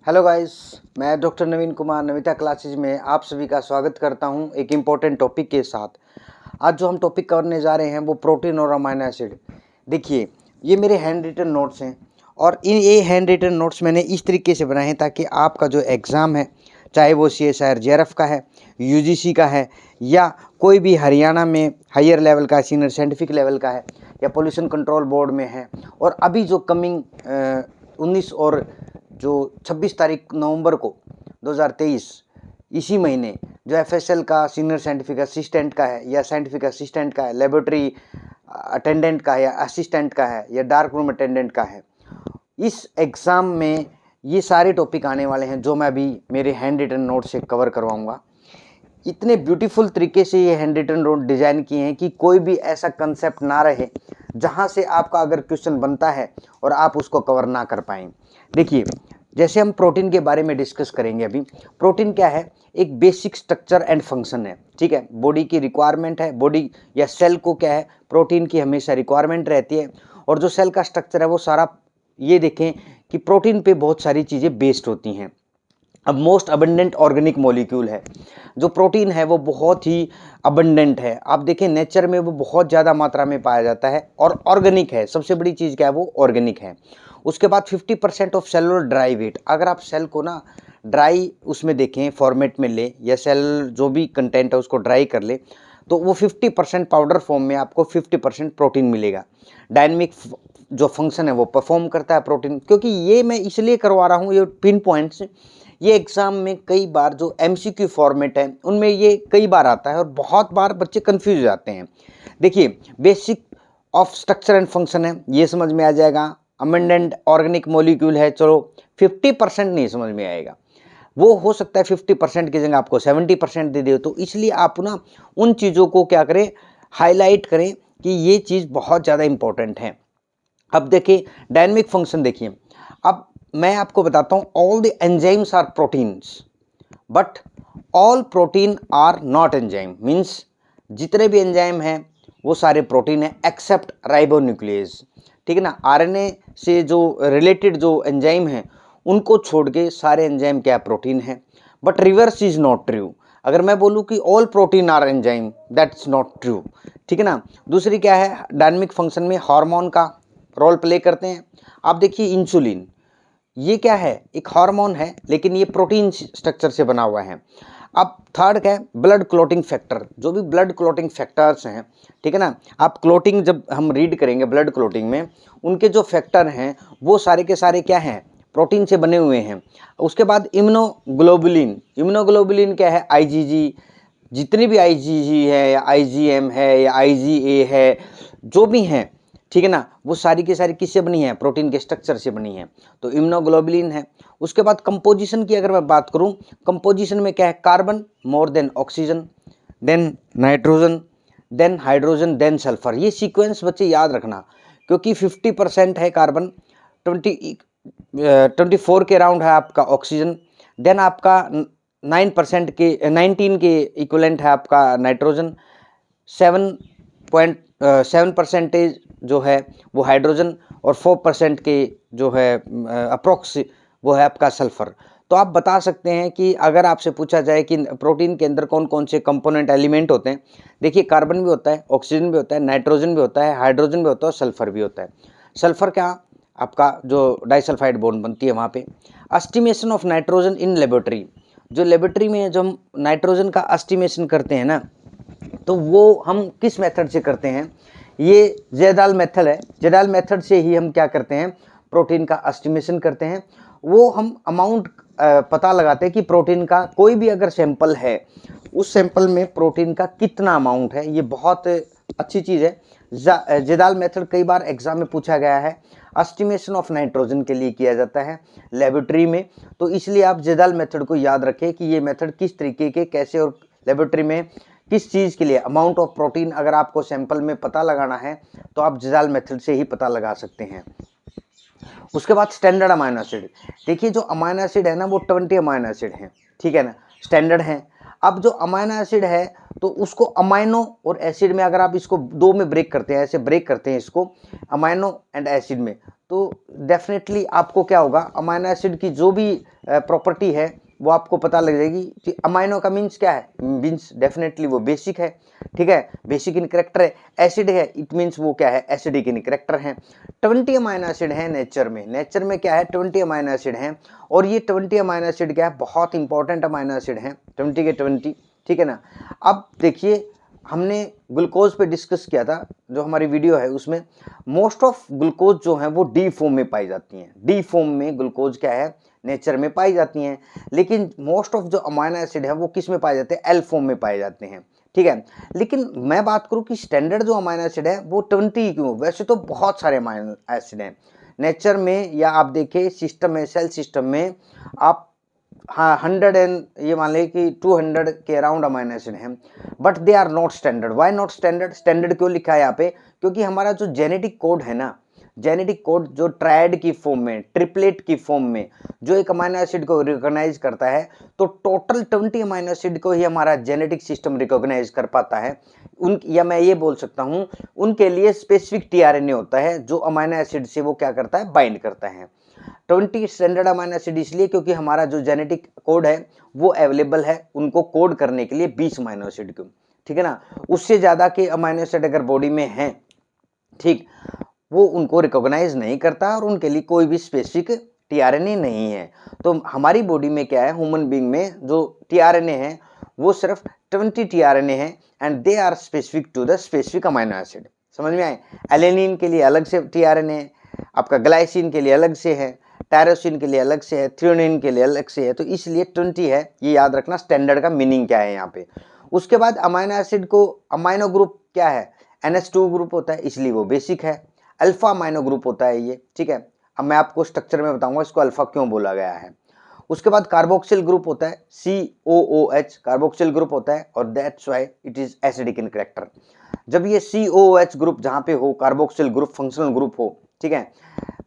Hello guys, मैं doctor नवीन Kumar Navita classes में आप सभी का स्वागत करता हूं एक इम्पॉर्टेंट टॉपिक के साथ। आज जो हम टॉपिक करने जा रहे हैं वो प्रोटीन और अमाइनो एसिड। देखिए, ये मेरे हैंड रिटन नोट्स हैं और ये हैंड रिटन नोट्स मैंने इस तरीके से बनाए हैं ताकि आपका जो एग्ज़ाम है, चाहे वो CSIR JRF का है, UGC का है या कोई भी हरियाणा में हायर लेवल का सीनियर साइंटिफिक लेवल का है या पोल्यूशन कंट्रोल बोर्ड में है, और अभी जो कमिंग 19 और जो 26 तारीख नवंबर को 2023 इसी महीने जो FSL का सीनियर साइंटिफिक असिस्टेंट का है या साइंटिफिक असिस्टेंट का है, लेबोरेटरी अटेंडेंट का है या असिस्टेंट का है या डार्क रूम अटेंडेंट का है, इस एग्ज़ाम में ये सारे टॉपिक आने वाले हैं जो मैं अभी मेरे हैंड रिटन नोट से कवर करवाऊंगा। इतने ब्यूटीफुल तरीके से ये हैंड रिटन नोट डिज़ाइन किए हैं कि कोई भी ऐसा कंसेप्ट ना रहे जहाँ से आपका अगर क्वेश्चन बनता है और आप उसको कवर ना कर पाएँ। देखिए, जैसे हम प्रोटीन के बारे में डिस्कस करेंगे अभी। प्रोटीन क्या है? एक बेसिक स्ट्रक्चर एंड फंक्शन है, ठीक है। बॉडी की रिक्वायरमेंट है, बॉडी या सेल को क्या है, प्रोटीन की हमेशा रिक्वायरमेंट रहती है। और जो सेल का स्ट्रक्चर है वो सारा, ये देखें कि प्रोटीन पे बहुत सारी चीज़ें बेस्ड होती हैं। अब मोस्ट अबंडेंट ऑर्गेनिक मॉलिक्यूल है जो प्रोटीन है, वो बहुत ही अबंडेंट है। आप देखें नेचर में वो बहुत ज़्यादा मात्रा में पाया जाता है और ऑर्गेनिक है। सबसे बड़ी चीज़ क्या है? वो ऑर्गेनिक है। उसके बाद 50% ऑफ सेलुलर ड्राई वेट। अगर आप सेल को ना ड्राई उसमें देखें फॉर्मेट में ले, या सेल जो भी कंटेंट है उसको ड्राई कर ले, तो वो 50% पाउडर फॉर्म में आपको 50% प्रोटीन मिलेगा। डायनेमिक जो फंक्शन है वो परफॉर्म करता है प्रोटीन। क्योंकि ये मैं इसलिए करवा रहा हूँ, ये पिन पॉइंट्स, ये एग्ज़ाम में कई बार जो MCQ फॉर्मेट है उनमें ये कई बार आता है और बहुत बार बच्चे कंफ्यूज हो जाते हैं। देखिए, basic of structure and function है, ये समझ में आ जाएगा। अबंडेंट ऑर्गेनिक मॉलिक्यूल है, चलो 50% नहीं समझ में आएगा, वो हो सकता है 50% की जगह आपको 70% दे दे। तो इसलिए आप ना उन चीज़ों को क्या करें, हाईलाइट करें कि ये चीज़ बहुत ज़्यादा इंपॉर्टेंट है। अब देखिए डायनेमिक फंक्शन देखिए। अब मैं आपको बताता हूँ, all the enzymes are proteins but all protein are not enzyme. Means जितने भी एंजाइम हैं वो सारे प्रोटीन हैं एक्सेप्ट राइबोन्यूक्लियेज, ठीक है ना। RNA से जो रिलेटेड जो एंजाइम हैं उनको छोड़ के सारे एंजाइम क्या प्रोटीन है। But reverse is not true. अगर मैं बोलूँ कि all protein are enzyme, that's not true, ठीक है ना। दूसरी क्या है, डायनेमिक फंक्शन में हार्मोन का रोल प्ले करते हैं। आप देखिए इंसुलिन, ये क्या है? एक हार्मोन है लेकिन ये प्रोटीन स्ट्रक्चर से बना हुआ है। अब थर्ड क्या है? Blood clotting factor. जो भी ब्लड क्लॉटिंग फैक्टर्स हैं, ठीक है ना, आप क्लॉटिंग जब हम रीड करेंगे ब्लड क्लॉटिंग में, उनके जो फैक्टर हैं वो सारे के सारे क्या हैं? प्रोटीन से बने हुए हैं। उसके बाद इम्यूनोग्लोबुलिन। इम्यूनोग्लोबुलिन क्या है? IgG। जितनी भी IgG है या IgM है या IgA है, जो भी हैं, ठीक है ना, वो सारी की सारी किससे बनी है? प्रोटीन के स्ट्रक्चर से बनी है। तो इम्यूनोग्लोबुलिन है। उसके बाद कंपोजिशन की अगर मैं बात करूं, कंपोजिशन में क्या है? Carbon more than oxygen, then nitrogen, then hydrogen, then sulphur. ये सीक्वेंस बच्चे याद रखना, क्योंकि 50% है कार्बन, 24 के अराउंड है आपका ऑक्सीजन, देन आपका 19 के इक्वलेंट है आपका नाइट्रोजन, 7.7% जो है वो हाइड्रोजन, और 4% के जो है अप्रोक्स वो है आपका सल्फर। तो आप बता सकते हैं कि अगर आपसे पूछा जाए कि प्रोटीन के अंदर कौन कौन से कंपोनेंट एलिमेंट होते हैं, देखिए कार्बन भी होता है, ऑक्सीजन भी होता है, नाइट्रोजन भी होता है, हाइड्रोजन भी होता है और सल्फर भी होता है। सल्फर क्या? आपका जो डाइसल्फाइड बॉन्ड बनती है वहाँ पे। Estimation of nitrogen in laboratory. जो लेबोरेटरी में जो हम नाइट्रोजन का एस्टिमेशन करते हैं ना, तो वो हम किस मेथड से करते हैं? ये जेडाल मेथड है। जेडाल मेथड से ही हम क्या करते हैं? प्रोटीन का एस्टिमेशन करते हैं। वो हम अमाउंट पता लगाते हैं कि प्रोटीन का कोई भी अगर सैंपल है, उस सैंपल में प्रोटीन का कितना अमाउंट है। ये बहुत अच्छी चीज़ है। जेडाल मेथड कई बार एग्जाम में पूछा गया है। एस्टिमेशन ऑफ नाइट्रोजन के लिए किया जाता है लेबोरेटरी में, तो इसलिए आप जेडाल मेथड को याद रखें कि ये मेथड किस तरीके के, कैसे, और लेबोरेटरी में किस चीज़ के लिए अमाउंट ऑफ प्रोटीन अगर आपको सैंपल में पता लगाना है तो आप जेडाल मेथड से ही पता लगा सकते हैं। उसके बाद स्टैंडर्ड अमाइनो एसिड। देखिए जो अमाइनो एसिड है ना वो 20 अमाइनो एसिड हैं, ठीक है ना, स्टैंडर्ड हैं। अब जो अमाइनो एसिड है तो उसको अमाइनो और एसिड में अगर आप इसको दो में ब्रेक करते हैं, ऐसे ब्रेक करते हैं इसको अमाइनो एंड एसिड में, तो डेफिनेटली आपको क्या होगा, अमाइनो एसिड की जो भी प्रॉपर्टी है वो आपको पता लग जाएगी कि अमाइनो का मीन्स क्या है, मीन्स डेफिनेटली वो बेसिक है, ठीक है, बेसिक इन करेक्टर है। एसिड है इट मीन्स वो क्या है, एसिडिक इन करेक्टर है। 20 अमाइनो एसिड है नेचर में, नेचर में क्या है 20 अमाइनो एसिड हैं, और ये 20 अमाइनो एसिड क्या है, बहुत इंपॉर्टेंट अमाइनो एसिड हैं, 20 के 20, ठीक है ना। अब देखिए हमने ग्लूकोज पे डिस्कस किया था, जो हमारी वीडियो है उसमें मोस्ट ऑफ ग्लूकोज जो है वो डी फॉर्म में पाई जाती हैं, डी फॉर्म में ग्लूकोज क्या है नेचर में पाई जाती हैं, लेकिन मोस्ट ऑफ जो अमाइनो एसिड है वो किस में पाए जाते हैं, एल फॉर्म में पाए जाते हैं, ठीक है। लेकिन मैं बात करूं कि स्टैंडर्ड जो अमाइनो एसिड है वो 20 क्यों, वैसे तो बहुत सारे अमाइनो एसिड हैं नेचर में, या आप देखिए सिस्टम में, सेल सिस्टम में आप हाँ 100 एंड ये मान लीजिए कि 200 के अराउंड अमाइनो एसिड हैं, but they are not standard. Why not standard, standard क्यों लिखा है यहाँ पे, क्योंकि हमारा जो जेनेटिक कोड है ना, जेनेटिक कोड जो ट्रायड की फॉर्म में, ट्रिपलेट की फॉर्म में जो एक अमाइनो एसिड को रिकॉग्नाइज करता है, तो टोटल 20 अमाइनो एसिड को ही हमारा जेनेटिक सिस्टम रिकॉग्नाइज कर पाता है। उन, या मैं ये बोल सकता हूँ उनके लिए स्पेसिफिक टीआरएनए होता है जो अमाइनो एसिड से वो क्या करता है, बाइंड करता है। 20 स्टैंडर्ड अमाइनो एसिड इसलिए क्योंकि हमारा जो जेनेटिक कोड है वो अवेलेबल है उनको कोड करने के लिए 20 अमाइनो एसिड को, ठीक है ना। उससे ज्यादा के अमाइनो एसिड अगर बॉडी में हैं, ठीक, वो उनको रिकॉग्नाइज नहीं करता और उनके लिए कोई भी स्पेसिफिक टीआरएनए नहीं है। तो हमारी बॉडी में क्या है, ह्यूमन बीइंग में जो टीआरएनए है वो सिर्फ 20 टीआरएनए है and they are specific to the specific amino acid. समझ में आए, एलेनिन के लिए अलग से टीआरएनए है, आपका ग्लाइसिन के लिए अलग से है, टायरोसिन के लिए अलग से है, थ्रियोनिन के लिए अलग से है, तो इसलिए 20 है, ये याद रखना स्टैंडर्ड का मीनिंग क्या है यहाँ पे। उसके बाद अमाइनो एसिड को अमाइनो ग्रुप क्या है, NH2 ग्रुप होता है इसलिए वो बेसिक है, अल्फा अमाइनो ग्रुप होता है ये, ठीक है। अब मैं आपको स्ट्रक्चर में बताऊंगा इसको अल्फा क्यों बोला गया है। उसके बाद कार्बोक्सिल ग्रुप होता है COOH, कार्बोक्सिल ग्रुप होता है और that's why it is acidic in character. जब ये COOH ग्रुप जहां पे हो, कार्बोक्सिल ग्रुप फंक्शनल ग्रुप हो, ठीक है,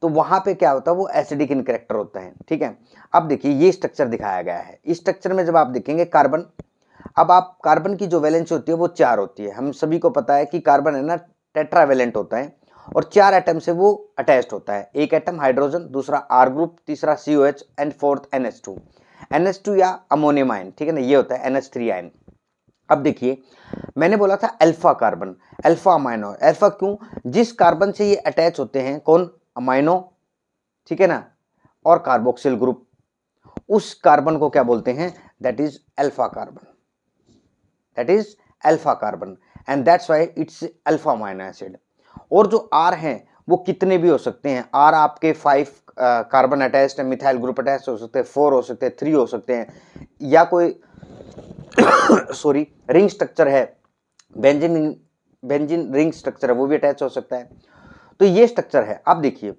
तो वहां पे क्या होता है, वो एसिडिक इन कैरेक्टर होता है, ठीक है। अब देखिए ये स्ट्रक्चर दिखाया गया है, इस स्ट्रक्चर में जब आप देखेंगे कार्बन, अब आप कार्बन की जो वैलेंसी होती है वो 4 होती है, हम सभी को पता है कि कार्बन है ना टेट्रावेलेंट होता है और 4 एटम से वो अटैच्ड होता है, एक एटम हाइड्रोजन, दूसरा R ग्रुप, तीसरा COH एंड फोर्थ NH2 या अमोनियम आयन, ठीक है ना, ये होता है NH3 आयन। अब देखिए मैंने बोला था alpha carbon, alpha amino, alpha क्यों, जिस कार्बन से ये अटैच होते हैं, कौन, अमाइनो, ठीक है ना, और कार्बोक्सिल ग्रुप, उस कार्बन को क्या बोलते हैं, that is alpha carbon, that is alpha carbon and that's why it's alpha amino acid. और जो R हैं वो कितने भी हो सकते हैं, R आपके 5 कार्बन अटैच्ड है, मिथाइल ग्रुप अटैच्ड हो सकते हैं, 4 हो सकते हैं, 3 हो सकते हैं, या कोई सॉरी रिंग स्ट्रक्चर है, बेंजीन रिंग स्ट्रक्चर है वो भी अटैच हो सकता है। तो ये स्ट्रक्चर है। अब देखिए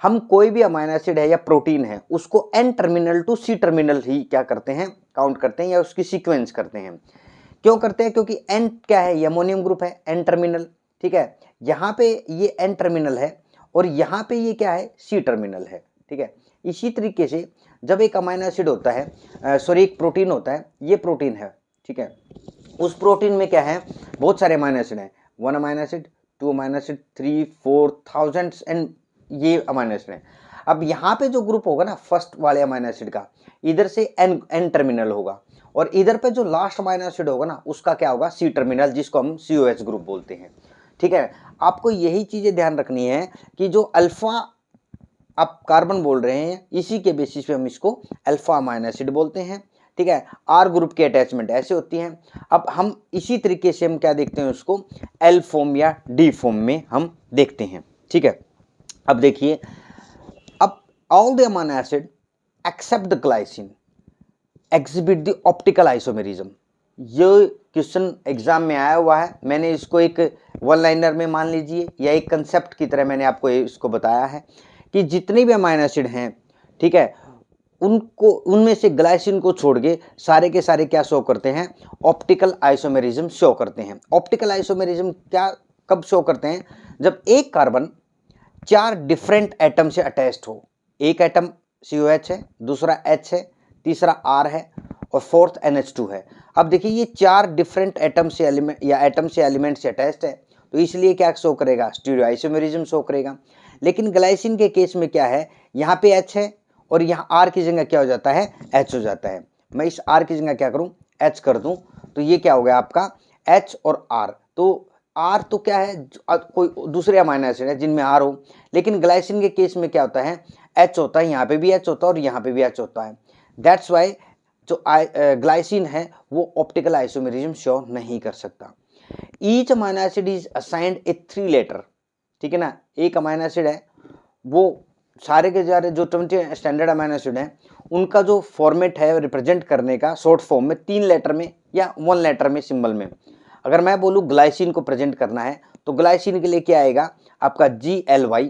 हम कोई भी अमाइनो एसिड है या प्रोटीन है उसको N terminal to C terminal ही क्या करते हैं, काउंट करते हैं या उसकी सीक्वेंस करते हैं। क्यों करते हैं, क्योंकि N क्या है, ये अमोनियम ग्रुप है, N टर्मिनल, ठीक है, यहाँ पे ये N टर्मिनल है और यहाँ पे ये क्या है, C टर्मिनल है, ठीक है। इसी तरीके से जब एक अमाइनो एसिड होता है, सॉरी एक प्रोटीन होता है, ये प्रोटीन है, ठीक है, उस प्रोटीन में क्या है, बहुत सारे अमाइनो एसिड हैं, 1 amino acid, 2 amino acid, 3 4 thousands and ये अमाइनो एसिड है। अब यहाँ पे जो ग्रुप होगा ना फर्स्ट वाले अमाइनो एसिड का, इधर से N टर्मिनल होगा और इधर पे जो लास्ट अमाइनो एसिड होगा ना उसका क्या होगा, C टर्मिनल, जिसको हम COH ग्रुप बोलते हैं, ठीक है। आपको यही चीजें ध्यान रखनी है कि जो अल्फा आप कार्बन बोल रहे हैं इसी के बेसिस पे हम इसको अल्फा अमाइनो एसिड बोलते हैं, ठीक है। R ग्रुप की अटैचमेंट ऐसे होती हैं। अब हम इसी तरीके से हम क्या देखते हैं उसको L फॉर्म या D फॉर्म में हम देखते हैं, ठीक है। अब देखिए, अब all the amino acid except the glycine exhibit the optical isomerism. ये क्वेश्चन एग्जाम में आया हुआ है, मैंने इसको एक वन लाइनर में मान लीजिए या एक कंसेप्ट की तरह मैंने आपको इसको बताया है कि जितने भी अमाइनो एसिड हैं, ठीक है, उनको उनमें से ग्लाइसिन को छोड़ के सारे के सारे क्या शो करते हैं, ऑप्टिकल आइसोमेरिज्म शो करते हैं। ऑप्टिकल आइसोमेरिज्म क्या कब शो करते हैं, जब एक कार्बन 4 डिफरेंट एटम से अटैच्ड हो, एक एटम COH है, दूसरा H है, तीसरा R है और फोर्थ NH2 है। अब देखिए ये 4 डिफरेंट एटम से एलिमेंट से अटैच्ड है, तो इसलिए क्या शो करेगा, स्टीरियो आइसोमेरिज्म शो करेगा। लेकिन ग्लाइसिन के केस में क्या है, यहाँ पे H है और यहाँ R की जगह क्या हो जाता है, H हो जाता है। मैं इस R की जगह क्या करूँ, H कर दूँ, तो ये क्या हो गया आपका H और R। तो R तो क्या है, कोई दूसरे अमाइनो एसिड है जिनमें R हो, लेकिन ग्लाइसिन के केस में क्या होता है, H होता है, यहाँ पे भी H होता है और यहाँ पे भी H होता है। दैट्स वाई जो ग्लाइसिन है वो ऑप्टिकल आइसोमेरिज्म शो नहीं कर सकता। Each amino acid is assigned a 3 letter, ठीक है ना। एक अमाइनो एसिड है, वो सारे के सारे जो 20 स्टैंडर्ड अमाइनो एसिड हैं उनका जो फॉर्मेट है रिप्रेजेंट करने का शॉर्ट फॉर्म में 3 लेटर में या 1 लेटर में सिंबल में। अगर मैं बोलूँ ग्लाइसिन को प्रेजेंट करना है तो ग्लाइसिन के लिए क्या आएगा आपका GLY,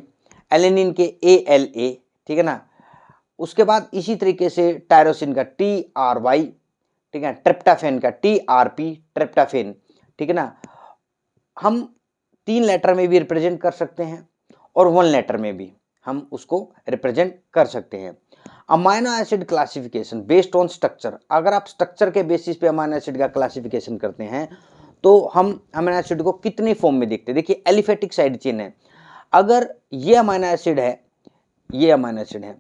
एलेनिन के ALA, ठीक है ना। उसके बाद इसी तरीके से टायरोसिन का TRY, ठीक है, ट्रिप्टाफेन का TRP, ट्रिप्टाफेन, ठीक है ना। हम 3 लेटर में भी रिप्रेजेंट कर सकते हैं और 1 लेटर में भी हम उसको रिप्रेजेंट कर सकते हैं। Amino acid classification based on structure, अगर आप स्ट्रक्चर के बेसिस पे अमाइनो एसिड का क्लासिफिकेशन करते हैं तो हम अमाइनो एसिड को कितने फॉर्म में देखते हैं। देखिए एलिफेटिक साइड चेन है, अगर ये अमाइनो एसिड है, ये अमाइनो एसिड है,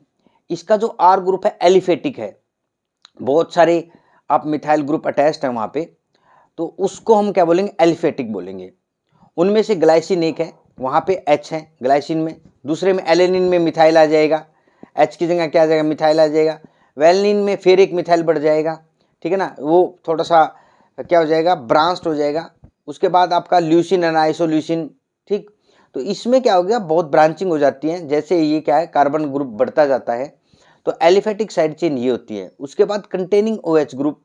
इसका जो R ग्रुप है एलिफेटिक है, बहुत सारे आप मिथाइल ग्रुप अटैच्ड है वहाँ पे, तो उसको हम क्या बोलेंगे, एलिफेटिक बोलेंगे। उनमें से ग्लाइसिन एक है, वहाँ पे H है ग्लाइसिन में, दूसरे में एलेनिन में मिथाइल आ जाएगा, H की जगह क्या आ जाएगा, मिथाइल आ जाएगा। वेलिन में फिर एक मिथाइल बढ़ जाएगा, ठीक है ना, वो थोड़ा सा क्या हो जाएगा, ब्रांच्ड हो जाएगा। उसके बाद आपका ल्यूसिन एंड आइसोल्यूसिन, ठीक। तो इसमें क्या हो गया, बहुत ब्रांचिंग हो जाती है, जैसे ये क्या है कार्बन ग्रुप बढ़ता जाता है, तो एलिफेटिक साइड चेन ये होती है। उसके बाद कंटेनिंग OH ग्रुप,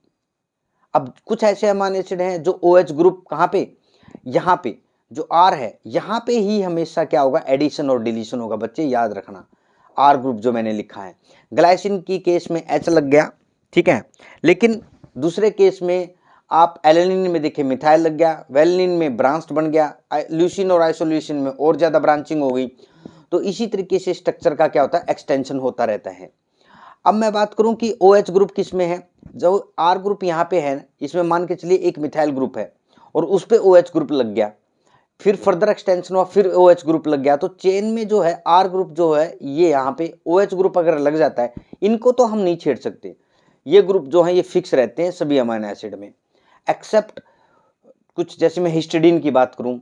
अब कुछ ऐसे अमाइनो एसिड हैं जो OH ग्रुप कहाँ पे, यहाँ पे जो R है यहाँ पे ही हमेशा क्या होगा, एडिशन और डिलीशन होगा, बच्चे याद रखना। R ग्रुप जो मैंने लिखा है, ग्लाइसिन की केस में H लग गया, ठीक है, लेकिन दूसरे केस में आप एलेनिन में देखिए मिथाइल लग गया, वेलिन में ब्रांच्ड बन गया, ल्यूसिन और आइसोल्यूसिन में और ज़्यादा ब्रांचिंग हो गई। तो इसी तरीके से स्ट्रक्चर का क्या होता है, एक्सटेंशन होता रहता है। अब मैं बात करूं कि OH ग्रुप किस में है, जो R ग्रुप यहाँ पे है, इसमें मान के चलिए एक मिथाइल ग्रुप है और उस पे OH ग्रुप लग गया, फिर फर्दर एक्सटेंशन हुआ, फिर OH ग्रुप लग गया, तो चेन में जो है R ग्रुप जो है ये यहाँ पे OH ग्रुप अगर लग जाता है, इनको तो हम नहीं छेड़ सकते। ये ग्रुप जो है ये फिक्स रहते हैं सभी अमाइनो एसिड में, एक्सेप्ट कुछ, जैसे मैं हिस्टिडीन की बात करूं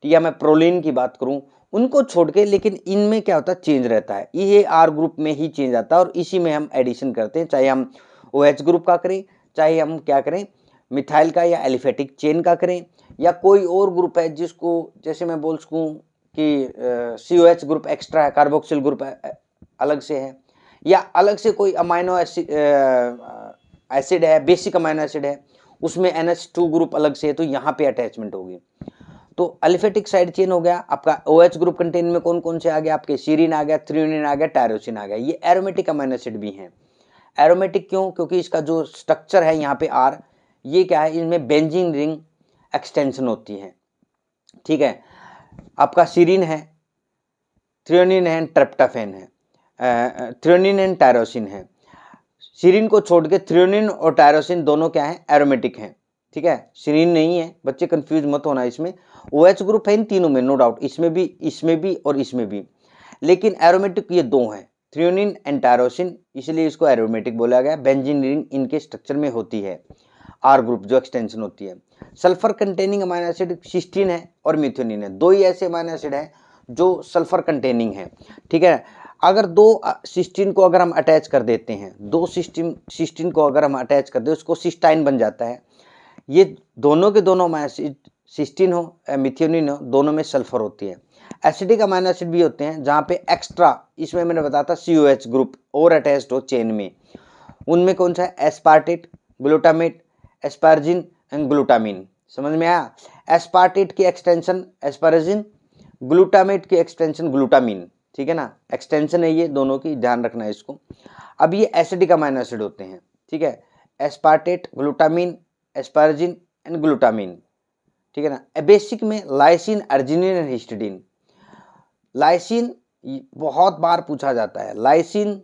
या मैं प्रोलिन की बात करूं, उनको छोड़ के, लेकिन इनमें क्या होता है, चेंज रहता है। ये R ग्रुप में ही चेंज आता है और इसी में हम एडिशन करते हैं, चाहे हम OH ग्रुप का करें, चाहे हम क्या करें, मिथाइल का या एलिफेटिक चेन का करें, या कोई और ग्रुप है जिसको, जैसे मैं बोल सकूँ कि COH ग्रुप एक्स्ट्रा है, कार्बोक्सिल ग्रुप अलग से है, या अलग से कोई अमाइनो एसिड है, बेसिक अमाइनो एसिड है, उसमें NH2 ग्रुप अलग से है, तो यहाँ पे अटैचमेंट होगी। तो अलिफेटिक साइड चेन हो गया आपका। OH ग्रुप कंटेन में कौन कौन से आ गया आपके, सीरीन आ गया, थ्रियोनिन आ गया, टायरोसिन आ गया। ये एरोमेटिक अमाइनो एसिड भी हैं। एरोमेटिक क्यों, क्योंकि इसका जो स्ट्रक्चर है यहाँ पे R, ये क्या है, इनमें बेंजीन रिंग एक्सटेंशन होती है, ठीक है। आपका सीरीन है, थ्रियोनिन है, ट्रिप्टोफैन है, थ्रियोनिन एंड टायरोसिन है। सीरीन को छोड़ के थ्रियोनिन और टायरोसिन दोनों क्या है, एरोमेटिक हैं, ठीक है, सीरीन नहीं है, बच्चे कंफ्यूज मत होना। इसमें OH ग्रुप है इन तीनों में, नो डाउट, इसमें भी और इसमें भी, लेकिन एरोमेटिक ये दो हैं, थ्रियोनिन एंड टायरोसिन, इसलिए इसको एरोमेटिक बोला गया। बेंजीन रिंग इनके स्ट्रक्चर में होती है, R ग्रुप जो एक्सटेंशन होती है। Sulphur containing amino acid cysteine है और मिथ्योनिन है, दो ही ऐसे अमाइनो एसिड हैं जो सल्फर कंटेनिंग है, ठीक है। अगर दो सिस्टीन को अगर हम अटैच कर देते हैं, दो सिस्टीन को अगर हम अटैच कर दें, उसको सिस्टाइन बन जाता है। ये दोनों के दोनों अमाइनो एसिड, सिस्टीन हो मिथ्योनिन हो, दोनों में सल्फर होती है। एसिडिक अमाइनो एसिड भी होते हैं जहाँ पे एक्स्ट्रा, इसमें मैंने बताया था COH ग्रुप और अटैच्ड हो चेन में, उनमें कौन सा है, aspartate, glutamate, asparagine and glutamine. समझ में आया, एस्पार्टेट की एक्सटेंशन एस्पार्जिन, ग्लूटामेट की एक्सटेंशन ग्लूटामिन, ठीक है ना, एक्सटेंशन है ये दोनों की, ध्यान रखना है इसको। अब ये एसिडिक अमाइनो एसिड होते हैं, ठीक है, aspartate, glutamine, asparagine and glutamine, ठीक है ना। बेसिक में lysine, arginine and histidine. Lysine बहुत बार पूछा जाता है, lysine,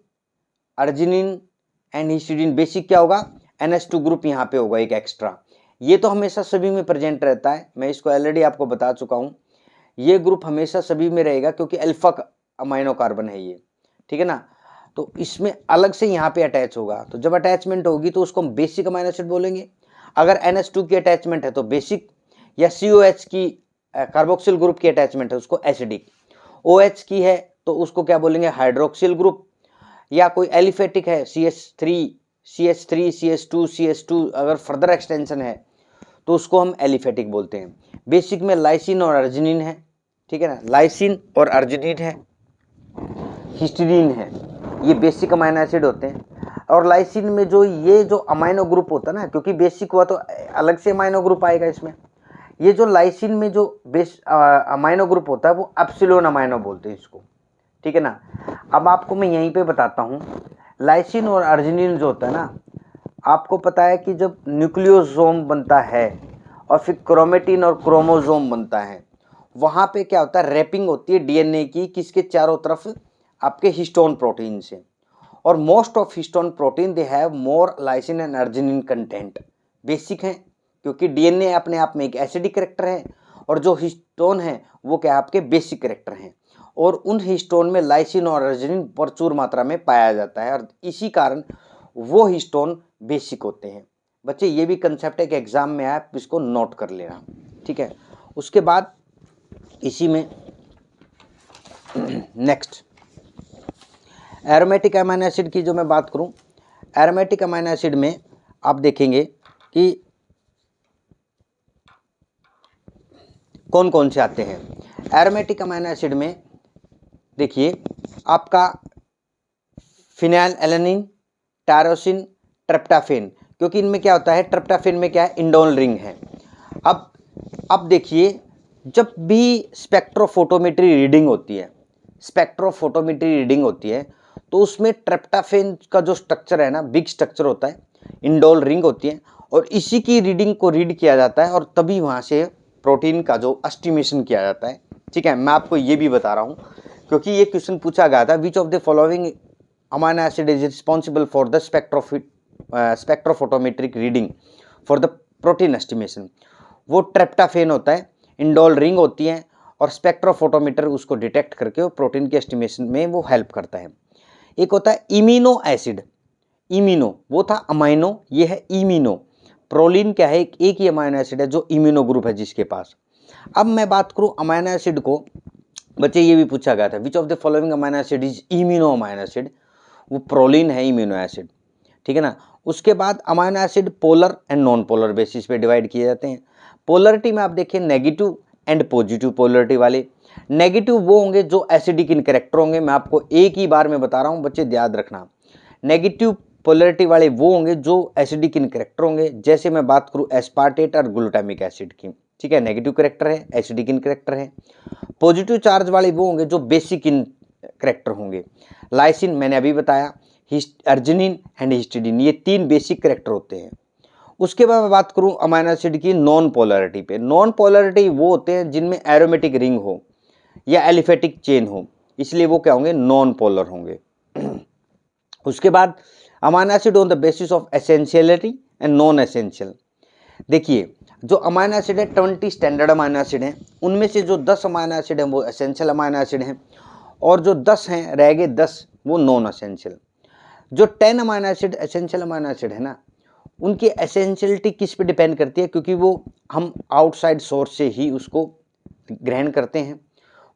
arginine and histidine basic क्या होगा, NH2 ग्रुप यहाँ पे होगा एक एक्स्ट्रा। ये तो हमेशा सभी में प्रेजेंट रहता है, मैं इसको ऑलरेडी आपको बता चुका हूँ। ये ग्रुप हमेशा सभी में रहेगा क्योंकि अल्फा अमाइनो कार्बन है ये, ठीक है ना। तो इसमें अलग से यहाँ पे अटैच होगा, तो जब अटैचमेंट होगी तो उसको हम बेसिक अमाइनो एसिड बोलेंगे। अगर NH2 की अटैचमेंट है तो बेसिक, या COH की कार्बोक्सिल ग्रुप की अटैचमेंट है उसको एसिडिक, OH की है तो उसको क्या बोलेंगे, हाइड्रोक्सिल ग्रुप, या कोई एलिफेटिक है CH3 CH2 CH2 अगर फर्दर एक्सटेंशन है तो उसको हम एलिफेटिक बोलते हैं। बेसिक में लाइसिन और अर्जिनिन है, ठीक है ना, लाइसिन और अर्जिनिन है, हिस्टीडीन है, ये बेसिक अमाइनो एसिड होते हैं। और लाइसिन में जो अमाइनो ग्रुप होता है ना, क्योंकि बेसिक हुआ तो अलग से अमाइनो ग्रुप आएगा इसमें, ये जो लाइसिन में जो अमाइनो ग्रुप होता है वो एप्सिलॉन अमाइनो बोलते हैं इसको, ठीक है ना। अब आपको मैं यहीं पे बताता हूँ, लाइसिन और अर्जिनिन जो होता है ना, आपको पता है कि जब न्यूक्लियोसोम बनता है और फिर क्रोमेटिन और क्रोमोसोम बनता है, वहाँ पे क्या होता है, रैपिंग होती है DNA की, किसके चारों तरफ, आपके हिस्टोन प्रोटीन से। और most of histone protein they have more lysine and arginine content. Basic हैं क्योंकि DNA अपने आप में एक एसिडिक कैरेक्टर है, और जो हिस्टोन है वो क्या आपके बेसिक कैरेक्टर हैं, और उन हिस्टोन में लाइसिन और अर्जिनिन प्रचुर मात्रा में पाया जाता है, और इसी कारण वो हिस्टोन बेसिक होते हैं। बच्चे ये भी कंसेप्ट है कि एग्जाम में आप इसको नोट कर लेना, ठीक है। उसके बाद इसी में नेक्स्ट एरोमेटिक अमाइनो एसिड की जो मैं बात करूं, एरोमेटिक अमाइनो एसिड में आप देखेंगे कि कौन कौन से आते हैं। एरोमेटिक अमाइनो एसिड में देखिए आपका फिनाइल एलानिन, टायरोसिन, ट्रिप्टोफैन, क्योंकि इनमें क्या होता है, ट्रिप्टोफैन में क्या है, इंडोल रिंग है। अब देखिए, जब भी स्पेक्ट्रोफोटोमेट्री रीडिंग होती है, स्पेक्ट्रोफोटोमेट्री रीडिंग होती है, तो उसमें ट्रिप्टोफैन का जो स्ट्रक्चर है ना, बिग स्ट्रक्चर होता है, इंडोल रिंग होती है, और इसी की रीडिंग को रीड किया जाता है, और तभी वहाँ से प्रोटीन का जो एस्टिमेशन किया जाता है, ठीक है। मैं आपको ये भी बता रहा हूँ क्योंकि ये क्वेश्चन पूछा गया था, which of the following amino acid is responsible for the spectrophotometric reading for the protein estimation. वो ट्रिप्टोफैन होता है, इंडोल रिंग होती है, और स्पेक्ट्रोफोटोमीटर उसको डिटेक्ट करके वो प्रोटीन के एस्टिमेशन में वो हेल्प करता है। एक होता है इमिनो एसिड, इमिनो वो था अमाइनो, ये है इमिनो। प्रोलीन क्या है, एक ही अमाइनो एसिड है जो इमिनो ग्रुप है जिसके पास। अब मैं बात करूं अमाइनो एसिड को, बच्चे ये भी पूछा गया था, which of the following amino acid is imino amino acid, वो प्रोलीन है, इमिनो एसिड, ठीक है ना। उसके बाद amino acid polar and non polar basis पे डिवाइड किए जाते हैं। पोलरिटी में आप देखिए नेगेटिव एंड पॉजिटिव पोलरिटी वाले। नेगेटिव वो होंगे जो एसिडिक इन कैरेक्टर होंगे, मैं आपको एक ही बार में बता रहा हूँ बच्चे, याद रखना। नेगेटिव पोलरिटी वाले वो होंगे जो एसिडिक इन कैरेक्टर होंगे, जैसे मैं बात करूँ एस्पार्टेट और ग्लूटामिक एसिड की, ठीक है, नेगेटिव कैरेक्टर है, एसिडिक इन कैरेक्टर है। पॉजिटिव चार्ज वाले वो होंगे जो बेसिक इन कैरेक्टर होंगे। लाइसिन मैंने अभी बताया, अर्जिनिन एंड हिस्टिडीन, ये तीन बेसिक कैरेक्टर होते हैं। उसके बाद मैं बात करूं अमाइनो एसिड की नॉन पोलरिटी पे। नॉन पोलरिटी वो होते हैं जिनमें एरोमेटिक रिंग हो या एलिफेटिक चेन हो, इसलिए वो क्या होंगे, नॉन पोलर होंगे। उसके बाद amino acid on the basis of essentiality and non essential. देखिए जो अमाइनो एसिड है 20 स्टैंडर्ड अमाइनो एसिड हैं, उनमें से जो 10 अमाइनो एसिड हैं वो एसेंशियल अमाइनो एसिड हैं, और जो 10 हैं रह गए 10 वो नॉन एसेंशियल। जो 10 amino acid essential amino acid है ना, उनकी एसेंशियलिटी किस पे डिपेंड करती है, क्योंकि वो हम आउटसाइड सोर्स से ही उसको ग्रहण करते हैं।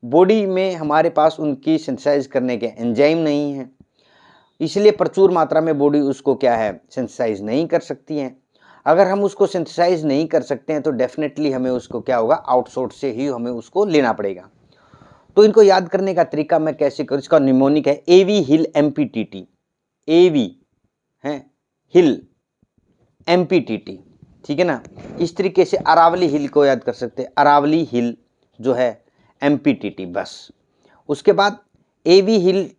बॉडी में हमारे पास उनकी सिंथेसाइज करने के एंजाइम नहीं है, इसलिए प्रचुर मात्रा में बॉडी उसको क्या है, सिंथेसाइज नहीं कर सकती है। अगर हम उसको सिंथेसाइज नहीं कर सकते हैं तो डेफिनेटली हमें उसको क्या होगा, आउटसोर्स से ही हमें उसको लेना पड़ेगा। तो इनको याद करने का तरीका मैं कैसे करूँ, इसका निमोनिक है AV हिल MPTT, AV है हिल MPTT, ठीक है ना। इस तरीके से अरावली हिल को याद कर सकते हैं, अरावली हिल जो है MPTT बस। उसके बाद AV हिल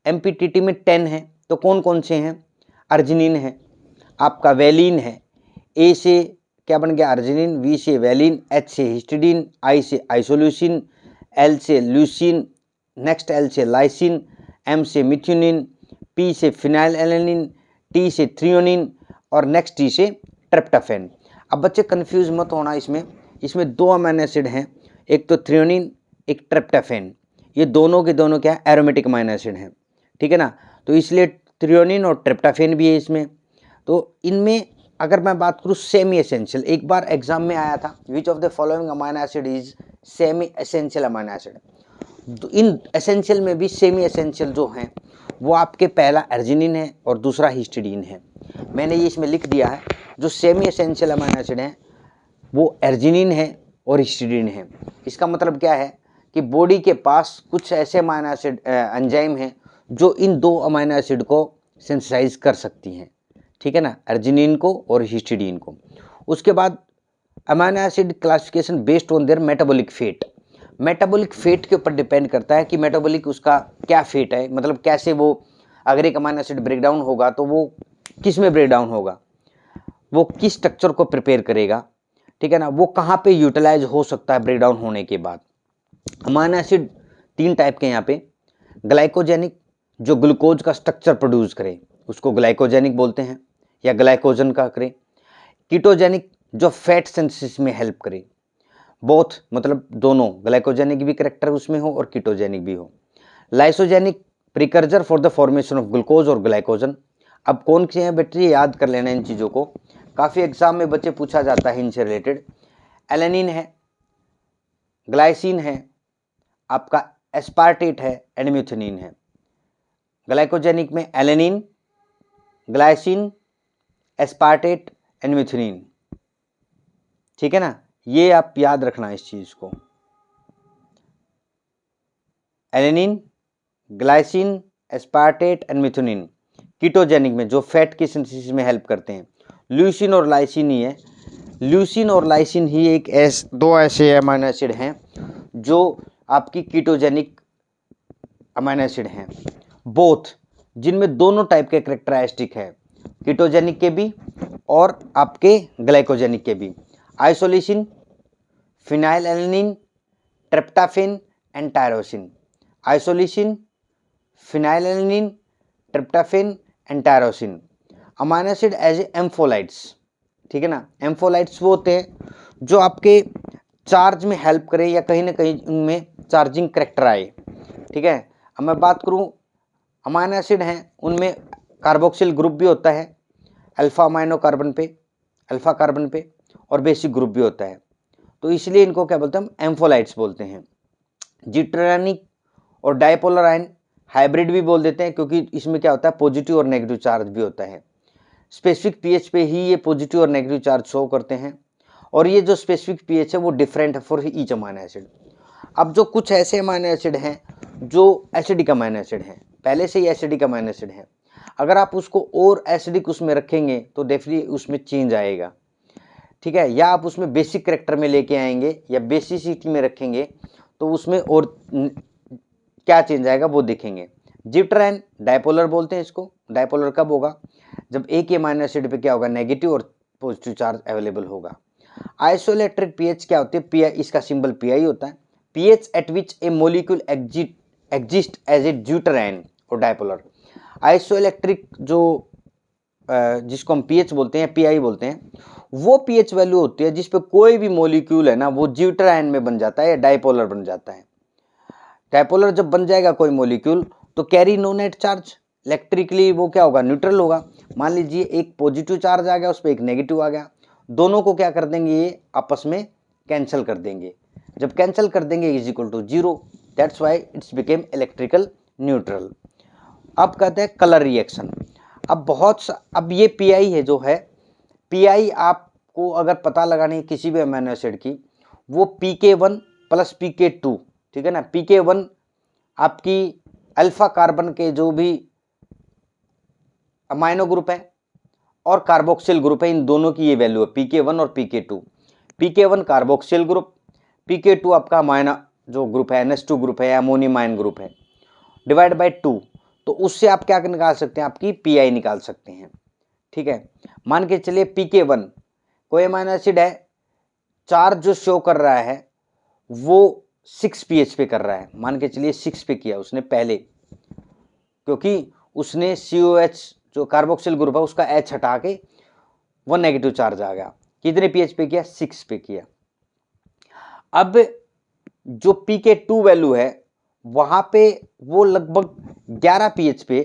MPTT में 10 है, तो कौन कौन से हैं, अर्जिनिन है, आपका वेलिन है, A से क्या बन गया अर्जिनिन, V से वेलिन, H से हिस्टिडीन, I से आइसोल्यूसिन, L से ल्यूसिन, नेक्स्ट L से लाइसिन, M से मिथ्योनिन, P से फिनाइल एलानिन, T से थ्रियोनिन, और नेक्स्ट टी से ट्रिप्टोफैन। अब बच्चे कंफ्यूज मत होना, इसमें 2 अमीनो एसिड हैं, एक तो थ्रेओनीन, एक ट्रिप्टोफैन। ये दोनों के दोनों क्या एरोमेटिक अमीनो एसिड हैं, ठीक है ना। तो इसलिए थ्रेओनीन और ट्रिप्टोफैन भी है इसमें। तो इनमें अगर मैं बात करूँ सेमी एसेंशियल, एक बार एग्जाम में आया था, which of the following amino acid is semi essential amino acid. तो इन एसेंशियल में भी सेमी एसेंशियल जो हैं वो आपके पहला अर्जिनिन है और दूसरा हिस्टिडीन है। मैंने ये इसमें लिख दिया है, जो सेमी एसेंशियल अमीनो एसिड हैं वो अर्जिनिन है और हिस्टिडीन है। इसका मतलब क्या है कि बॉडी के पास कुछ ऐसे अमीनो एसिड एंजाइम हैं जो इन 2 अमीनो एसिड को सिंथेसाइज कर सकती हैं, ठीक है ना, अर्जिनिन को और हिस्टिडीन को। उसके बाद amino acid classification based on their metabolic fate. Metabolic fate के ऊपर डिपेंड करता है कि मेटाबॉलिक उसका क्या फेट है, मतलब कैसे वो, अगर एक अमीनो एसिड ब्रेक डाउन होगा तो वो किस में ब्रेक डाउन होगा, वो किस स्ट्रक्चर को प्रिपेयर करेगा, ठीक है ना, वो कहाँ पे यूटिलाइज हो सकता है ब्रेक डाउन होने के बाद। अमीनो एसिड 3 टाइप के यहाँ पे, ग्लाइकोजेनिक जो ग्लूकोज का स्ट्रक्चर प्रोड्यूस करे उसको ग्लाइकोजेनिक बोलते हैं या ग्लाइकोजन का करे। कीटोजेनिक जो फैट सिंथेसिस में हेल्प करे, बोथ मतलब दोनों, ग्लाइकोजेनिक भी करेक्टर उसमें हो और कीटोजेनिक भी हो। Lysogenic precursor for the formation of glucose और ग्लाइकोजन। अब कौन से हैं बेटे, याद कर लेना इन चीज़ों को, काफ़ी एग्जाम में बच्चे पूछा जाता है इनसे रिलेटेड। एलेनिन है, ग्लाइसिन है, आपका एस्पार्टेट है, एडमिथनिन है। ग्लाइकोजेनिक में एलेनिन, ग्लाइसिन, एस्पार्टेट, एडमिथनिन, ठीक है ना, ये आप याद रखना इस चीज को। एलेनिन, ग्लाइसिन, एस्पार्टेट, एडमिथनिन। कीटोजेनिक में जो फैट की सिंथेसिस में हेल्प करते हैं ल्यूसिन और लाइसिन ही है। ल्यूसिन और लाइसिन ही एक 2 ऐसे अमीनो एसिड हैं जो आपकी कीटोजेनिक अमीनो एसिड हैं, बोथ, जिनमें दोनों टाइप के कैरेक्टरिस्टिक है, कीटोजेनिक के भी और आपके ग्लाइकोजेनिक के भी। Isoleucine, phenylalanine, tryptophan and tyrosine. Isoleucine, phenylalanine, tryptophan and tyrosine. Amino acid as ampholytes, ठीक है ना। एम्फोलाइट्स वो होते हैं जो आपके चार्ज में हेल्प करें या कहीं ना कहीं उनमें चार्जिंग करेक्टर आए, ठीक है। अब मैं बात करूं अमीनो एसिड हैं उनमें कार्बोक्सिल ग्रुप भी होता है, अल्फा अमीनो कार्बन पे, अल्फा कार्बन पे, और बेसिक ग्रुप भी होता है, तो इसलिए इनको क्या बोलते हैं, हम एम्फोलाइट्स बोलते हैं। जिट्रानिक और डाइपोलर आयन हाइब्रिड भी बोल देते हैं, क्योंकि इसमें क्या होता है पॉजिटिव और नेगेटिव चार्ज भी होता है। स्पेसिफिक पीएच पे ही ये पॉजिटिव और नेगेटिव चार्ज शो करते हैं, और ये जो स्पेसिफिक पीएच है वो डिफरेंट है फॉर ईच अमीनो एसिड। अब जो कुछ ऐसे अमीनो एसिड हैं जो एसिडिक अमीनो एसिड हैं, पहले से ही एसिडिक अमीनो एसिड हैं, अगर आप उसको और एसिडिक उसमें रखेंगे तो डेफिनेटली उसमें चेंज आएगा, ठीक है, या आप उसमें बेसिक करेक्टर में लेके आएंगे या बेसिसिटी में रखेंगे तो उसमें और क्या चेंज आएगा वो देखेंगे। जिट्रान डाइपोलर बोलते हैं इसको। डाइपोलर कब होगा, जब एक ही अमीनो एसिड पे क्या होगा, नेगेटिव और पॉजिटिव चार्ज अवेलेबल होगा। आइसोइलेक्ट्रिक पीएच क्या होती है, पीआई, इसका सिंबल पीआई होता है। PH at which a molecule exist as a zwitterion और डाइपोलर। आइसोइलेक्ट्रिक जो जिसको हम पीएच बोलते हैं, पीआई बोलते हैं, वो पीएच वैल्यू होती है जिस पे कोई भी मोलिक्यूल है ना वो ड्यूटराइन में बन जाता है या डाइपोलर बन जाता है। डाइपोलर जब बन जाएगा कोई मॉलिक्यूल तो carry no net charge, electrically वो क्या होगा, न्यूट्रल होगा। मान लीजिए एक पॉजिटिव चार्ज आ गया, उस पर एक नेगेटिव आ गया, दोनों को क्या कर देंगे, ये आपस में कैंसिल कर देंगे। जब कैंसिल कर देंगे is equal to 0, that's why it's became electrical neutral. अब कहते हैं कलर रिएक्शन। अब ये पीआई है जो है, पीआई आपको अगर पता लगानी है किसी भी अमीनो एसिड की, वो pK1 प्लस pK2, ठीक है ना। pK1 आपकी अल्फा कार्बन के जो भी अमाइनो ग्रुप है और कार्बोक्सिल ग्रुप है, इन दोनों की ये वैल्यू है pK1 और pK2। pK1 carboxyl group, pK2 आपका अमाइनो जो ग्रुप है NH2 ग्रुप है, अमोनियम आयन ग्रुप है, डिवाइड बाय 2, तो उससे आप क्या निकाल सकते हैं, आपकी पीआई निकाल सकते हैं, ठीक है। मान के चलिए pK1 कोई अमीनो एसिड है, चार्ज जो शो कर रहा है वो 6 pH पे कर रहा है, मान के चलिए 6 पे किया उसने पहले, क्योंकि उसने COH जो कार्बोक्सिल ग्रुप है उसका H हटा के वो नेगेटिव चार्ज आ गया। कितने पीएच पे किया? 6 पे किया। अब जो pK2 वैल्यू है वहां पे वो लगभग 11 पीएच पे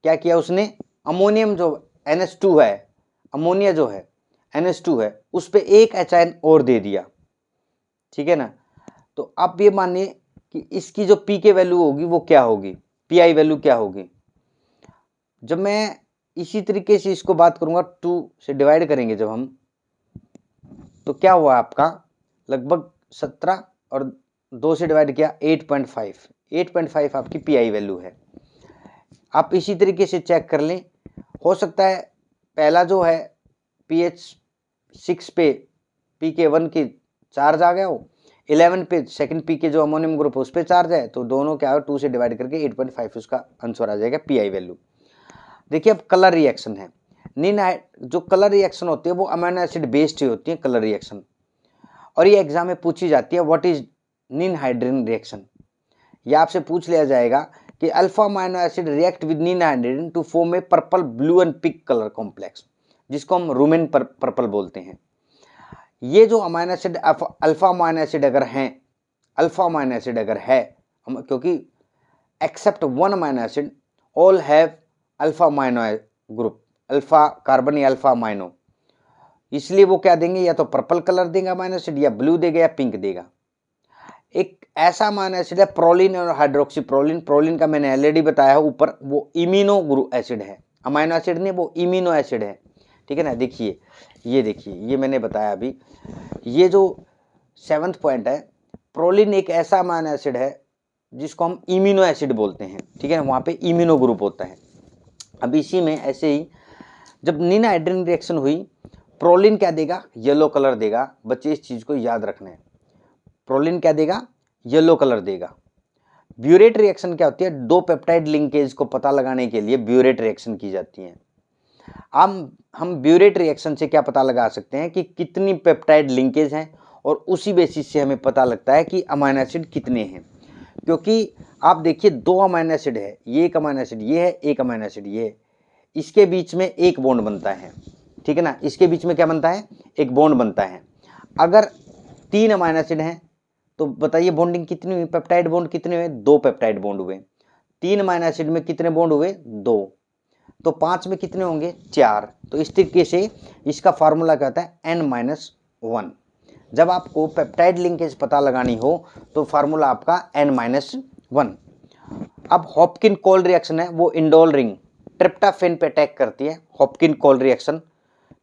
क्या किया उसने, अमोनियम जो NH2 है, अमोनिया जो है NH2 है, उस पे एक H और दे दिया, ठीक है ना। तो आप ये मानिए कि इसकी जो पीके वैल्यू होगी वो क्या होगी, पीआई वैल्यू क्या होगी। जब मैं इसी तरीके से इसको बात करूंगा, 2 से डिवाइड करेंगे जब हम, तो क्या हुआ आपका लगभग 17 और 2 से डिवाइड किया 8.5 आपकी पीआई वैल्यू है। आप इसी तरीके से चेक कर लें, हो सकता है पहला जो है pH 6 पे pK1 की चार्ज आ गया हो, 11 पे सेकंड pK जो अमोनियम ग्रुप उस पे चार्ज है, तो दोनों क्या हो 2 से डिवाइड करके 8.5 उसका आंसर आ जाएगा पीआई वैल्यू। देखिए अब कलर रिएक्शन है, जो कलर रिएक्शन होती है वो अमीनो एसिड बेस्ड ही होती है कलर रिएक्शन, और ये एग्जाम में पूछी जाती है what is ninhydrin reaction. ये आपसे पूछ लिया जाएगा कि alpha amino acid react with ninhydrin to form a purple blue and pink colour complex, जिसको हम रूमेन पर्पल बोलते हैं। ये जो amino acid alpha amino acid अगर हैं, अल्फा अमीनो एसिड अगर है, क्योंकि except one amino acid all have alpha amino group, alpha carbon या अल्फा अमीनो, इसलिए वो क्या देंगे, या तो पर्पल कलर देगा अमीनो एसिड, या ब्लू देगा, या पिंक देगा। एक ऐसा अमीनो एसिड है प्रोलिन और हाइड्रोक्सी प्रोलिन, प्रोलिन का मैंने ऑलरेडी बताया ऊपर, वो इम्यूनो ग्रुप एसिड है, अमीनो एसिड नहीं, वो इम्यूनो एसिड है, ठीक है ना। देखिए ये देखिए, ये मैंने बताया अभी, ये जो 7th पॉइंट है, प्रोलिन एक ऐसा अमीनो एसिड है जिसको हम इम्यूनो एसिड बोलते हैं, ठीक है ना, वहाँ पे इम्यूनो ग्रुप होता है। अब इसी में ऐसे ही जब नीन हाइड्रोजन रिएक्शन हुई, प्रोलिन क्या देगा, येलो कलर देगा। बच्चे इस चीज़ को याद रखना है, प्रोलिन क्या देगा, येलो कलर देगा। ब्यूरेट रिएक्शन क्या होती है, दो पेप्टाइड लिंकेज को पता लगाने के लिए ब्यूरेट रिएक्शन की जाती है। हम ब्यूरेट रिएक्शन से क्या पता लगा सकते हैं कि कितनी पेप्टाइड लिंकेज हैं, और उसी बेसिस से हमें पता लगता है कि अमीनो एसिड कितने हैं। क्योंकि आप देखिए 2 अमीनो एसिड है, ये एक अमीनो एसिड ये है, एक अमीनो एसिड ये है, इसके बीच में एक बॉन्ड बनता है, ठीक है ना, इसके बीच में क्या बनता है, एक बॉन्ड बनता है। अगर 3 अमीनो एसिड हैं तो बताइए बॉन्डिंग कितनी हुई, पेप्टाइड बॉन्ड कितने हुए, 2 पेप्टाइड बॉन्ड हुए। 3 अमीनो एसिड में कितने बॉन्ड हुए, 2, तो 5 में कितने होंगे, 4। तो इस तरीके से इसका फार्मूला क्या होता है, n-1। जब आपको पेप्टाइड लिंकेज पता लगानी हो तो फार्मूला आपका n-1। अब हॉपकिन कोल रिएक्शन है, वो इंडोल रिंग ट्रिप्टाफेन पे अटैक करती है, हॉपकिन कोल रिएक्शन,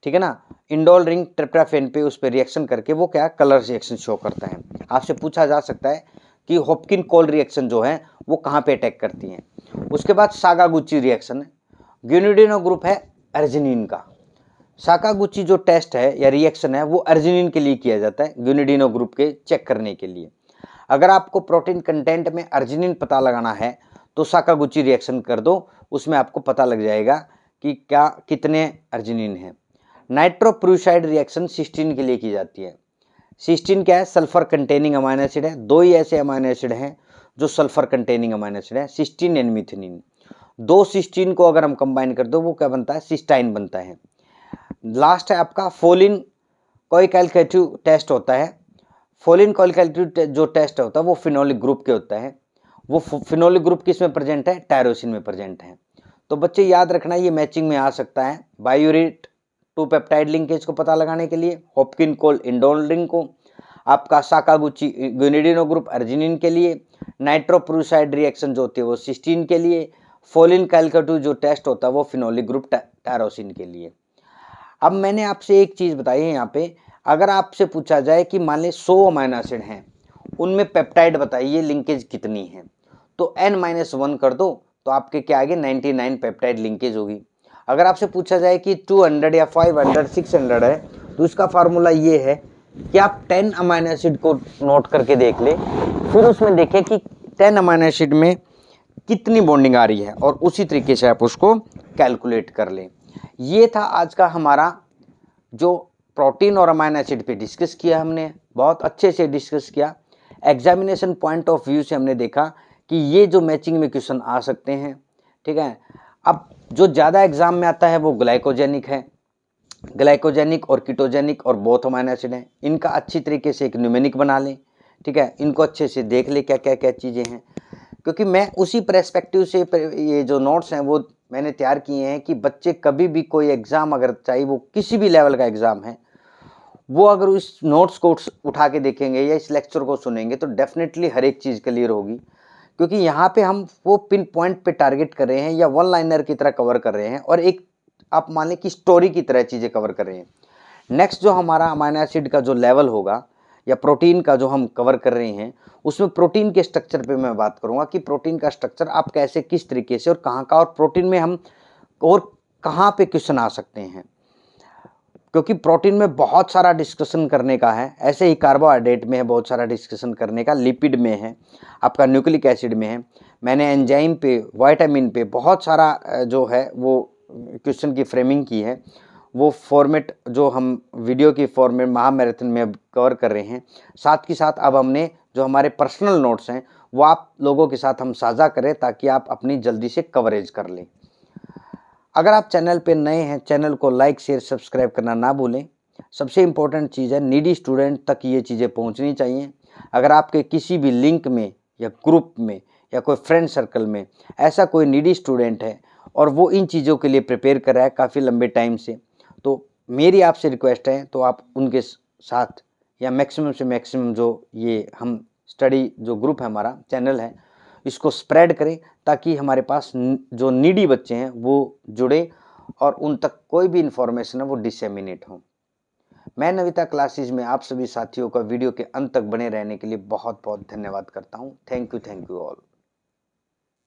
ठीक है ना, इंडोल रिंग ट्रिप्टाफेन पे उस पे रिएक्शन करके वो क्या कलर रिएक्शन शो करता है। आपसे पूछा जा सकता है कि हॉपकिन कोल रिएक्शन जो है वो कहाँ पे अटैक करती है। उसके बाद साकागुची रिएक्शन है, ग्यूनिडिनो ग्रुप है अर्जिनिन का। साकागुची जो टेस्ट है या रिएक्शन है वो अर्जिनिन के लिए किया जाता है, ग्यूनिडिनो ग्रुप के चेक करने के लिए। अगर आपको प्रोटीन कंटेंट में अर्जिनिन पता लगाना है तो साकागुची रिएक्शन कर दो, उसमें आपको पता लग जाएगा कि क्या कितने अर्जिनिन हैं। नाइट्रोप्रूसाइड रिएक्शन सिस्टीन के लिए की जाती है। सिस्टीन क्या है, सल्फर कंटेनिंग अमीनो एसिड है। 2 ही ऐसे अमीनो एसिड हैं जो सल्फर कंटेनिंग अमीनो एसिड है, सिस्टीन एंड मिथनिन। 2 सिस्टीन को अगर हम कंबाइन कर दो वो क्या बनता है, सिस्टाइन बनता है। लास्ट है आपका फोलिन कोएगुलेटिव टेस्ट होता है। फोलिन कोएगुलेटिव जो टेस्ट होता है वो फिनोलिक ग्रुप के होता है। वो फिनोलिक ग्रुप किस में प्रेजेंट है, टायरोसिन में प्रेजेंट है। तो बच्चे याद रखना ये मैचिंग में आ सकता है। बायोरेट 2 पेप्टाइड लिंकेज को पता लगाने के लिए, हॉपकिन कोल इंडोल रिंग को, आपका साकागुची ग्यूनिडिनो ग्रुप अर्जिनिन के लिए, नाइट्रोप्रूसाइड रिएक्शन जो होती है वो सिस्टीन के लिए, फोलिन कोएगुलेटिव जो टेस्ट होता है वो फिनोलिक ग्रुप टायरोसिन के लिए। अब मैंने आपसे एक चीज़ बताई है यहाँ पे, अगर आपसे पूछा जाए कि मान लें 100 अमीनो एसिड हैं, उनमें पेप्टाइड बताइए लिंकेज कितनी है, तो n-1 कर दो तो आपके क्या आगे 99 पेप्टाइड लिंकेज होगी। अगर आपसे पूछा जाए कि 200 या 500 600 है तो इसका फार्मूला ये है कि आप 10 अमीनो एसिड को नोट करके देख ले, फिर उसमें देखें कि 10 अमीनो एसिड में कितनी बॉन्डिंग आ रही है और उसी तरीके से आप उसको कैलकुलेट कर लें। ये था आज का हमारा जो प्रोटीन और अमीनो एसिड पे डिस्कस किया, हमने बहुत अच्छे से डिस्कस किया। एग्जामिनेशन पॉइंट ऑफ व्यू से हमने देखा कि ये जो मैचिंग में क्वेश्चन आ सकते हैं, ठीक है। अब जो ज़्यादा एग्जाम में आता है वो ग्लाइकोजेनिक है, ग्लाइकोजेनिक और कीटोजेनिक और बोथ अमाइनो एसिड हैं। इनका अच्छी तरीके से एक न्यूमेरिक बना लें, ठीक है, इनको अच्छे से देख ले क्या क्या क्या चीज़ें हैं, क्योंकि मैं उसी पर्सपेक्टिव से ये जो नोट्स हैं वो मैंने तैयार किए हैं कि बच्चे कभी भी कोई एग्ज़ाम, अगर चाहे वो किसी भी लेवल का एग्ज़ाम है, वो अगर इस नोट्स को उठा के देखेंगे या इस लेक्चर को सुनेंगे तो डेफिनेटली हर एक चीज़ क्लियर होगी, क्योंकि यहाँ पे हम वो पिन पॉइंट पे टारगेट कर रहे हैं या वन लाइनर की तरह कवर कर रहे हैं और एक आप मान लें कि स्टोरी की तरह चीज़ें कवर कर रहे हैं। नेक्स्ट जो हमारा अमाइनो एसिड का जो लेवल होगा या प्रोटीन का जो हम कवर कर रहे हैं, उसमें प्रोटीन के स्ट्रक्चर पे मैं बात करूँगा कि प्रोटीन का स्ट्रक्चर आप कैसे, किस तरीके से और कहाँ का, और प्रोटीन में हम और कहाँ पे क्वेश्चन आ सकते हैं, क्योंकि प्रोटीन में बहुत सारा डिस्कशन करने का है। ऐसे ही कार्बोहाइड्रेट में है बहुत सारा डिस्कशन करने का, लिपिड में है, आपका न्यूक्लिक एसिड में है, मैंने एंजाइम पे, विटामिन पे बहुत सारा जो है वो क्वेश्चन की फ्रेमिंग की है। वो फॉर्मेट जो हम वीडियो की फॉर्मेट महामैराथन में अब कवर कर रहे हैं, साथ ही साथ अब हमने जो हमारे पर्सनल नोट्स हैं वो आप लोगों के साथ हम साझा करें ताकि आप अपनी जल्दी से कवरेज कर लें। अगर आप चैनल पे नए हैं, चैनल को लाइक शेयर सब्सक्राइब करना ना भूलें। सबसे इम्पोर्टेंट चीज़ है, नीडी स्टूडेंट तक ये चीज़ें पहुंचनी चाहिए। अगर आपके किसी भी लिंक में या ग्रुप में या कोई फ्रेंड सर्कल में ऐसा कोई नीडी स्टूडेंट है और वो इन चीज़ों के लिए प्रिपेयर कर रहा है काफ़ी लंबे टाइम से, तो मेरी आपसे रिक्वेस्ट है तो आप उनके साथ या मैक्सिमम से मैक्सिमम जो ये हम स्टडी जो ग्रुप है, हमारा चैनल है, इसको स्प्रेड करें ताकि हमारे पास जो नीडी बच्चे हैं वो जुड़े और उन तक कोई भी इंफॉर्मेशन है वो डिसेमिनेट हो। मैं नविता क्लासेज में आप सभी साथियों का वीडियो के अंत तक बने रहने के लिए बहुत बहुत धन्यवाद करता हूँ। Thank you all.